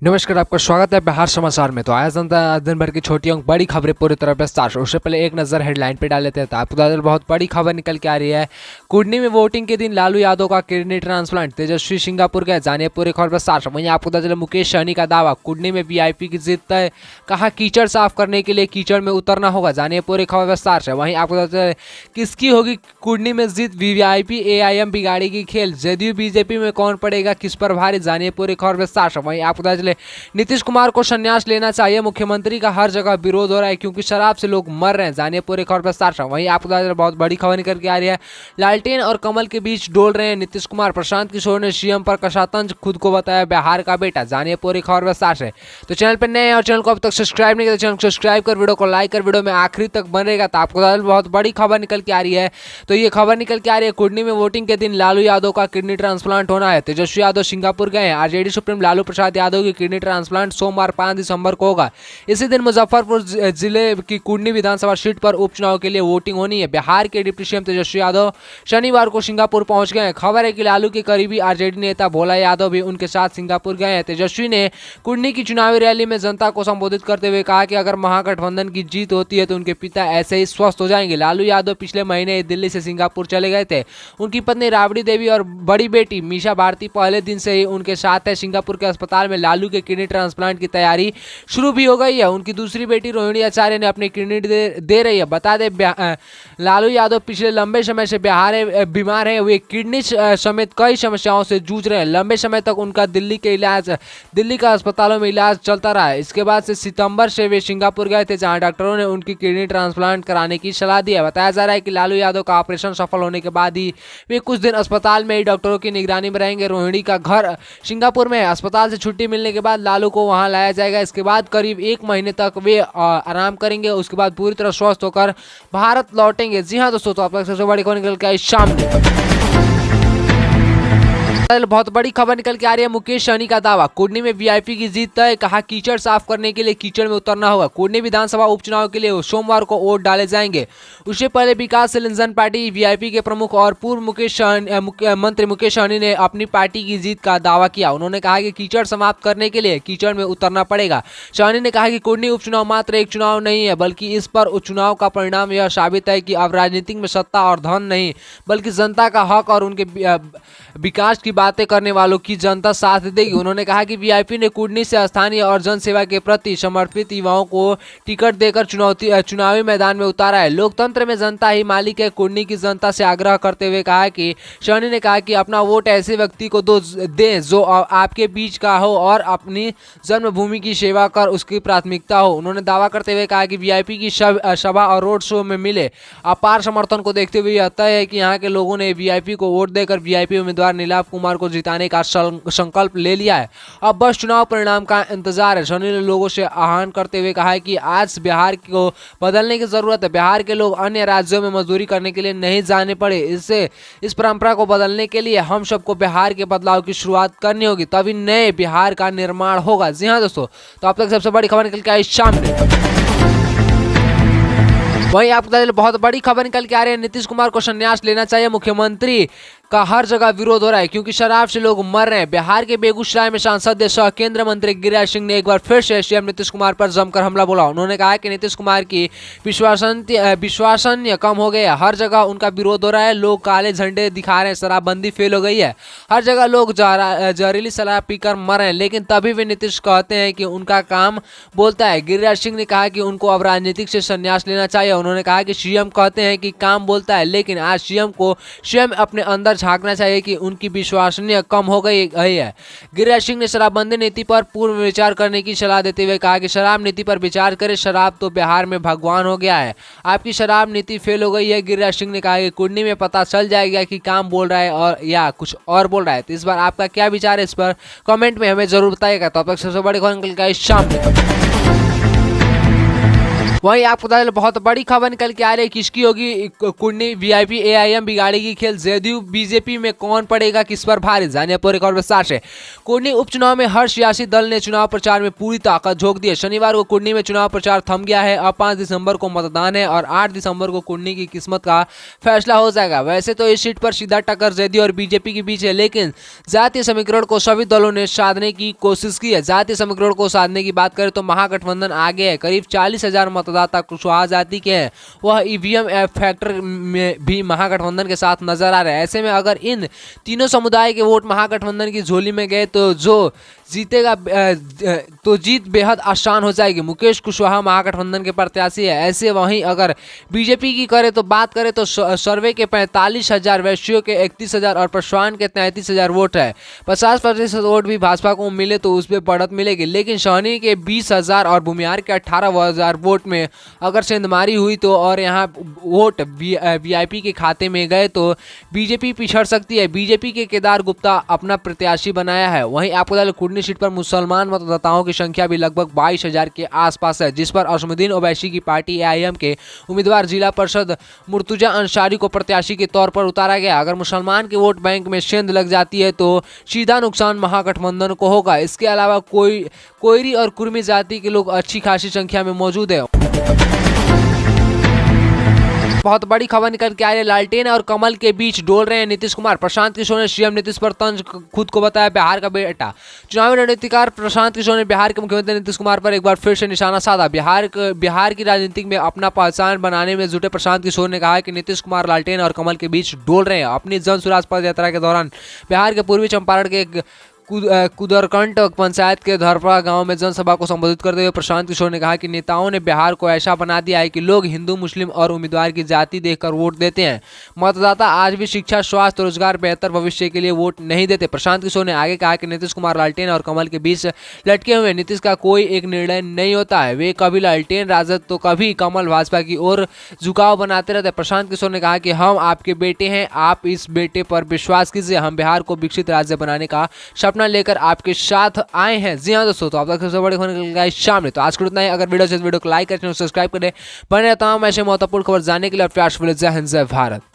नमस्कार, आपका स्वागत है बिहार समाचार में। तो आया जनता दिन भर की छोटी और बड़ी खबरें पूरी तरह विस्तार। उससे पहले एक नज़र हेडलाइन पे डाल लेते हैं। तो आपको बता दें, बहुत बड़ी खबर निकल के आ रही है। कुडनी में वोटिंग के दिन लालू यादव का किडनी ट्रांसप्लांट, तेजस्वी सिंगापुर गए, जानिए पूरी खबर विस्तार। वहीं आपको बता दें, मुकेश सहनी का दावा, कुडनी में वीआईपी की जीत तय, कहा कीचड़ साफ करने के लिए कीचड़ में उतरना होगा, जानिए पूरी खबर विस्तार से। वहीं आपको बता दें, किसकी होगी कुडनी में जीत, वीवीआईपी एआईएम बिगाड़ेगी खेल, जदयू बीजेपी में कौन पड़ेगा किस पर भारी, जानिए पूरी खबर विस्तार से। वहीं आपको बता दें, नीतीश कुमार को संन्यास लेना चाहिए, मुख्यमंत्री का हर जगह विरोध हो रहा है क्योंकि शराब से लोग मर रहे हैं, जानिए पूरे खबर विस्तार से। वहीं आपको बता दें, बहुत बड़ी खबर निकल के आ रही है। लालटेन और कमल के बीच डोल रहे हैं नीतीश कुमार, प्रशांत किशोर ने सीएम पर कसा तंज, खुद को बताया बिहार का बेटा, जानिए पूरी खबर विस्तार से। तो चैनल पर नए और चैनल को अब तक सब्सक्राइब नहीं किया तो चैनल को सब्सक्राइब कर वीडियो को लाइक कर, वीडियो में आखिरी तक बनेगा। तो आपको बता दें, बहुत बड़ी खबर निकल के आ रही है। तो ये खबर निकल के आ रही है, कुडनी में वोटिंग के दिन लालू यादव का किडनी ट्रांसप्लांट होना है। तेजस्वी यादव सिंगापुर गए हैं। आरजेडी सुप्रीम लालू प्रसाद यादव की किडनी ट्रांसप्लांट सोमवार 5 दिसंबर को होगा। इसी दिन मुजफ्फरपुर जिले की कुडनी विधानसभा सीट पर उपचुनाव के लिए वोटिंग होनी है। बिहार के डिप्टी सीएम तेजस्वी यादव शनिवार को सिंगापुर पहुंच गए हैं। खबर है कि लालू के करीबी आरजेडी नेता भोला यादव भी उनके साथ सिंगापुर गए हैं। तेजस्वी ने कुडनी की चुनावी रैली में जनता को संबोधित करते हुए कहा कि अगर महागठबंधन की जीत होती है तो उनके पिता ऐसे ही स्वस्थ हो जाएंगे। लालू यादव पिछले महीने दिल्ली से सिंगापुर चले गए थे। उनकी पत्नी राबड़ी देवी और बड़ी बेटी मीशा भारती पहले दिन से ही उनके साथ है। सिंगापुर के अस्पताल में लालू के किडनी ट्रांसप्लांट की तैयारी शुरू भी हो गई है। उनकी दूसरी बेटी रोहिणी आचार्य ने अपनी किडनी दे रही है। बता दें, लालू यादव पिछले लंबे समय से बीमार है। वे किडनी समेत कई समस्याओं से जूझ रहे हैं। लंबे समय तक उनका दिल्ली का अस्पतालों में इलाज चलता रहा है। इसके बाद से सितंबर से वे सिंगापुर गए थे, जहां डॉक्टरों ने उनकी किडनी ट्रांसप्लांट कराने की सलाह दी है। बताया जा रहा है कि लालू यादव का ऑपरेशन सफल होने के बाद ही वे कुछ दिन अस्पताल में ही डॉक्टरों की निगरानी में रहेंगे। रोहिणी का घर सिंगापुर में है। अस्पताल से छुट्टी मिलने के बाद लालू को वहां लाया जाएगा। इसके बाद करीब 1 महीने तक वे आराम करेंगे। उसके बाद पूरी तरह स्वस्थ होकर भारत लौटेंगे। जी हाँ दोस्तों, तो आप लोग सबसे बड़ी खबर निकल के आई सामने। बहुत बड़ी खबर निकल के आ रही है। मुकेश सहनी का दावा, कुडनी में वीआईपी की जीत तय, कहा कीचड़ साफ करने के लिए कीचड़ में उतरना होगा। कुडनी विधानसभा उपचुनाव के लिए सोमवार को वोट डाले जाएंगे। उससे पहले विकासशील इंसान पार्टी वीआईपी के प्रमुख और पूर्व मंत्री मुकेश सहनी ने अपनी पार्टी की जीत का दावा किया। उन्होंने कहा कि कीचड़ समाप्त करने के लिए कीचड़ में उतरना पड़ेगा। सहनी ने कहा कि कुडनी उपचुनाव मात्र एक चुनाव नहीं है, बल्कि इस पर उपचुनाव का परिणाम यह साबित है कि अब राजनीति में सत्ता और धन नहीं, बल्कि जनता का हक और उनके विकास की बातें करने वालों की जनता साथ देगी। उन्होंने कहा कि वीआईपी ने कुडनी से स्थानीय और जन सेवा के प्रति समर्पित युवाओं को टिकट देकर चुनावी मैदान में उतारा है। लोकतंत्र में जनता ही मालिक है। कुडनी की जनता से आग्रह करते हुए कहा कि सहनी ने कहा कि अपना वोट ऐसे व्यक्ति को दें जो आपके बीच का हो और अपनी जन्मभूमि की सेवा कर उसकी प्राथमिकता हो। उन्होंने दावा करते हुए कहा कि वीआईपी की सभा और रोड शो में मिले अपार समर्थन को देखते हुए यह तय है कि यहाँ के लोगों ने वीआईपी को वोट देकर वीआईपी उम्मीदवार नीलाव कुमार को जिताने का संकल्प ले लिया है। अब बस चुनाव परिणाम का इंतजार है। सहनी ने लोगों से आह्वान करते हुए कहा है कि आज बिहार को बदलने की जरूरत है। बिहार के लोग अन्य राज्यों में मजदूरी करने के लिए नहीं जाने पड़े। इस परंपरा को बदलने के लिए हम सबको बिहार के बदलाव की शुरुआत करनी होगी, तभी नए बिहार का निर्माण होगा। जी हाँ दोस्तों, तो आप तक सबसे बड़ी खबर निकल के आई सामने। वहीं आपको बता दें, बहुत बड़ी खबर निकल के आ रही है। नीतीश कुमार को संन्यास लेना चाहिए, मुख्यमंत्री का हर जगह विरोध हो रहा है क्योंकि शराब से लोग मर रहे हैं। बिहार के बेगूसराय में सांसद सह केंद्रीय मंत्री गिरिराज सिंह ने एक बार फिर से सीएम नीतीश कुमार पर जमकर हमला बोला। उन्होंने कहा कि नीतीश कुमार की विश्वसनीय कम हो गई है। हर जगह उनका विरोध हो रहा है। लोग काले झंडे दिखा रहे हैं। शराबबंदी फेल हो गई है। हर जगह लोग जहरीली शराब पीकर मर रहे हैं, लेकिन तभी भी नीतीश कहते हैं कि उनका काम बोलता है। गिरिराज सिंह ने कहा कि उनको अब राजनीतिक से संन्यास लेना चाहिए। उन्होंने कहा कि सीएम कहते हैं कि काम बोलता है, लेकिन आज सीएम को स्वयं अपने अंदर झांकना चाहिए कि उनकी विश्वसनीय कम हो गई है। गिरिराज सिंह ने शराबबंदी नीति पर पूर्ण विचार करने की सलाह देते हुए कहा कि शराब नीति पर विचार करें। शराब तो बिहार में भगवान हो गया है। आपकी शराब नीति फेल हो गई है। गिरिराज सिंह ने कहा कि कुडनी में पता चल जाएगा कि काम बोल रहा है और या कुछ और बोल रहा है। तो इस बार आपका क्या विचार है, इस पर कमेंट में हमें जरूर बताइएगा। तो अब तक सबसे बड़ी खबर निकल के आई शाम में। वहीं आपको बता दें बहुत बड़ी खबर निकल के आ रही है, किसकी होगी कुंडली वीआईपी एआईएम बिगाड़ेगी खेल, जदयू बीजेपी में कौन पड़ेगा किस पर भारी, जानिए पूरी खबर विस्तार से। कुंडली उपचुनाव में हर सियासी दल ने चुनाव प्रचार में पूरी ताकत झोंक दी है। शनिवार को कुंडली में चुनाव प्रचार थम गया है। अब 5 दिसंबर को मतदान है और 8 दिसंबर को कुंडली की किस्मत का फैसला हो जाएगा। वैसे तो इस सीट पर सीधा टक्कर जदयू और बीजेपी के बीच है, लेकिन जातीय समीकरण को सभी दलों ने साधने की कोशिश की है। जातीय समीकरण को साधने की बात करें तो महागठबंधन आगे है। करीब 40,000 मतदाता कुशवाहा जाति के हैं। वह ईवीएम फैक्टर में भी महागठबंधन के साथ नजर आ रहे हैं। ऐसे में अगर इन तीनों समुदाय के वोट महागठबंधन की झोली में गए तो जो जीतेगा तो जीत बेहद आसान हो जाएगी। मुकेश कुशवाहा महागठबंधन के प्रत्याशी है। ऐसे वहीं अगर बीजेपी की करे तो बात करें तो सर्वे के 45,000, वैश्यों के 31,000 और प्रश्वान के 33,000 वोट है। 50% वोट भी भाजपा को मिले तो उस पर बढ़त मिलेगी, लेकिन सहनी के 20,000 और भूमिहार के 18,000 वोट में अगर सेंधमारी हुई तो और यहाँ वोट वीआईपी के खाते में गए तो बीजेपी पिछड़ सकती है। बीजेपी के केदार गुप्ता अपना प्रत्याशी बनाया है। वहीं आपको बता दें कुंडली सीट पर मुसलमान मतदाताओं की संख्या भी लगभग 22,000 के आसपास है, जिस पर असमुद्दीन ओवैसी की पार्टी एआईएम के उम्मीदवार जिला परिषद मुर्तुजा अंसारी को प्रत्याशी के तौर पर उतारा गया। अगर मुसलमान के वोट बैंक में सेंध लग जाती है तो सीधा नुकसान महागठबंधन को होगा। इसके अलावा कोयरी और कुर्मी जाति के लोग अच्छी खासी संख्या में मौजूद है। बहुत बड़ी खबर निकल के आ रही है, लालटेन और कमल के बीच डोल रहे हैं नीतीश कुमार। प्रशांत किशोर ने सीएम नीतीश पर तंज खुद को बताया बिहार का बेटा। चुनावी रणनीतिकार प्रशांत किशोर ने बिहार के मुख्यमंत्री नीतीश कुमार पर एक बार फिर से निशाना साधा। बिहार की राजनीति में अपना पहचान बनाने में जुटे प्रशांत किशोर ने कहा कि नीतीश कुमार लालटेन और कमल के बीच डोल रहे हैं। अपनी जन स्वराज पद यात्रा के दौरान बिहार के पूर्वी चंपारण के कुदरकंट पंचायत के धरपड़ा गांव में जनसभा को संबोधित करते हुए प्रशांत किशोर ने कहा कि नेताओं ने बिहार को ऐसा बना दिया है कि लोग हिंदू, मुस्लिम और उम्मीदवार की जाति देखकर वोट देते हैं। मतदाता आज भी शिक्षा, स्वास्थ्य, रोजगार, बेहतर भविष्य के लिए वोट नहीं देते। प्रशांत किशोर ने आगे कहा कि नीतीश कुमार लालटेन और कमल के बीच लटके हुए। नीतीश का कोई एक निर्णय नहीं होता है, वे कभी लालटेन राजद तो कभी कमल भाजपा की ओर झुकाव बनाते रहते। प्रशांत किशोर ने कहा कि हम आपके बेटे हैं, आप इस बेटे पर विश्वास कीजिए। हम बिहार को विकसित राज्य बनाने का अपना लेकर आपके साथ आए हैं। जी हाँ दोस्तों, तो आप तक सबसे बड़ी खबर शाम तो आज को इतना ही। अगर वीडियो से वीडियो को लाइक करें, सब्सक्राइब करें, बने तमाम ऐसे महत्वपूर्ण खबर जानने के लिए। प्यार से जय हिंद, जय भारत।